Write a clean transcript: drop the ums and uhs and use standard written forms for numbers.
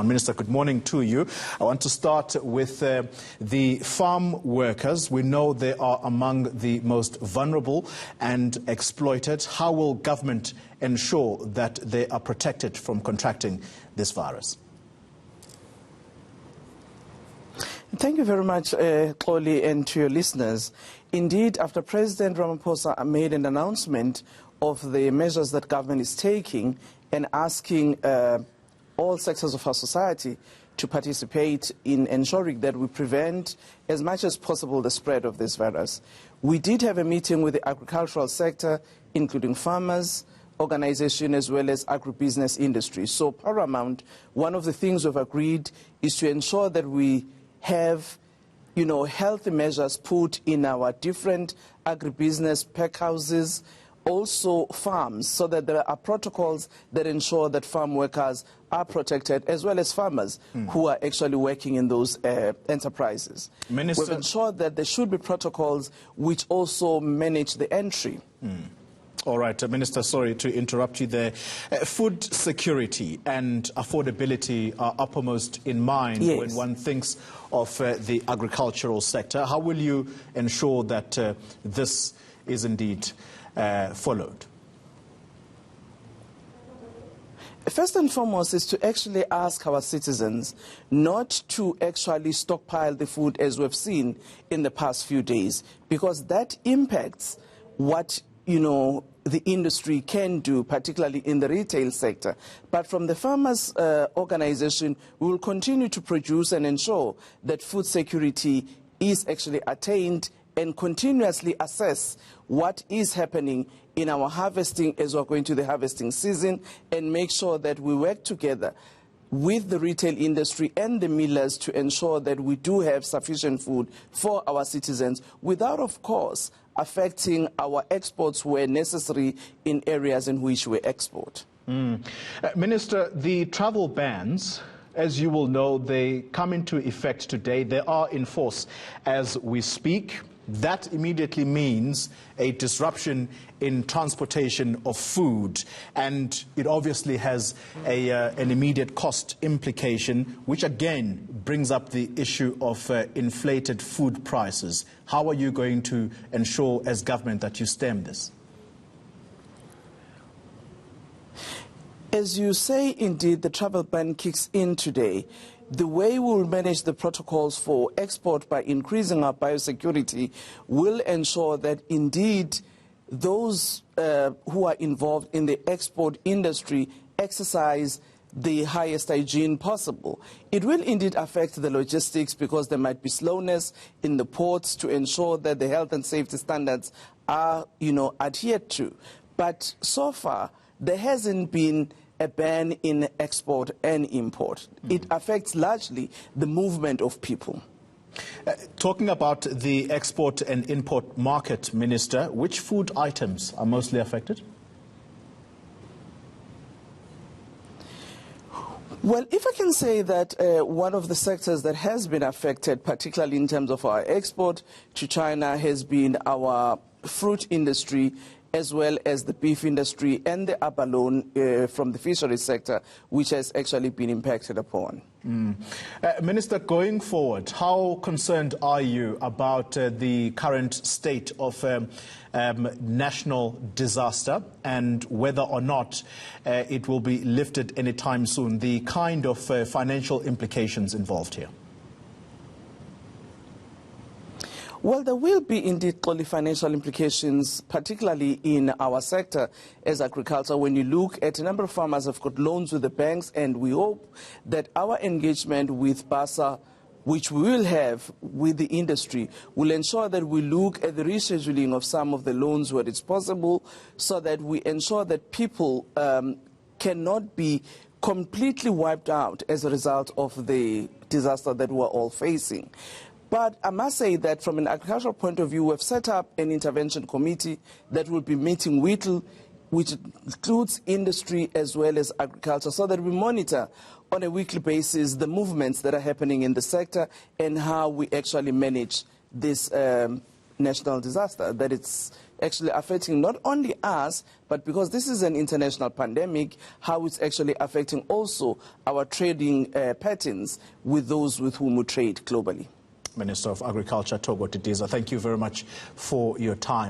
Minister, good morning to you. I want to start with the farm workers. We know they are among the most vulnerable and exploited. How will government ensure that they are protected from contracting this virus? Thank you very much, Xoli, and to your listeners. Indeed, after President Ramaphosa made an announcement of the measures that government is taking and asking all sectors of our society to participate in ensuring that we prevent as much as possible the spread of this virus. We did have a meeting with the agricultural sector, including farmers, organization, as well as agribusiness industry. So paramount, one of the things we've agreed is to ensure that we have, healthy measures put in our different agribusiness pack houses, also farms, so that there are protocols that ensure that farm workers are protected, as well as farmers who are actually working in those enterprises. Minister, we've ensured that there should be protocols which also manage the entry. All right, Minister, sorry to interrupt you there. Food security and affordability are uppermost in mind when one thinks of the agricultural sector. How will you ensure that this is indeed followed? First and foremost is to actually ask our citizens not to actually stockpile the food as we've seen in the past few days, because that impacts what the industry can do, particularly in the retail sector. But from the farmers' organization, we will continue to produce and ensure that food security is actually attained and continuously assess what is happening in our harvesting as we're going to the harvesting season, and make sure that we work together with the retail industry and the millers to ensure that we do have sufficient food for our citizens without, of course, affecting our exports where necessary in areas in which we export. Minister, the travel bans, as you will know, they come into effect today. They are in force as we speak. That immediately means a disruption in transportation of food, and it obviously has an immediate cost implication, which again brings up the issue of inflated food prices. How are you going to ensure as government that you stem this? As you say, indeed, the travel ban kicks in today. The way we will manage the protocols for export by increasing our biosecurity will ensure that indeed those who are involved in the export industry exercise the highest hygiene possible. It will indeed affect the logistics because there might be slowness in the ports to ensure that the health and safety standards are, adhered to. But so far, there hasn't been a ban in export and import. It affects largely the movement of people. Talking about the export and import market, Minister, which food items are mostly affected? Well, if I can say that one of the sectors that has been affected, particularly in terms of our export to China, has been our fruit industry, as well as the beef industry and the abalone from the fisheries sector, which has actually been impacted upon. Minister, going forward, how concerned are you about the current state of national disaster and whether or not it will be lifted anytime soon, the kind of financial implications involved here? Well, there will be indeed financial implications, particularly in our sector as agriculture. When you look at a number of farmers have got loans with the banks, and we hope that our engagement with BASA, which we will have with the industry, will ensure that we look at the rescheduling of some of the loans where it's possible, so that we ensure that people cannot be completely wiped out as a result of the disaster that we're all facing. But I must say that from an agricultural point of view, we've set up an intervention committee that will be meeting weekly, which includes industry as well as agriculture, so that we monitor on a weekly basis the movements that are happening in the sector and how we actually manage this national disaster, that it's actually affecting not only us, but because this is an international pandemic, how it's actually affecting also our trading patterns with those with whom we trade globally. Minister of Agriculture Thoko Didiza, thank you very much for your time.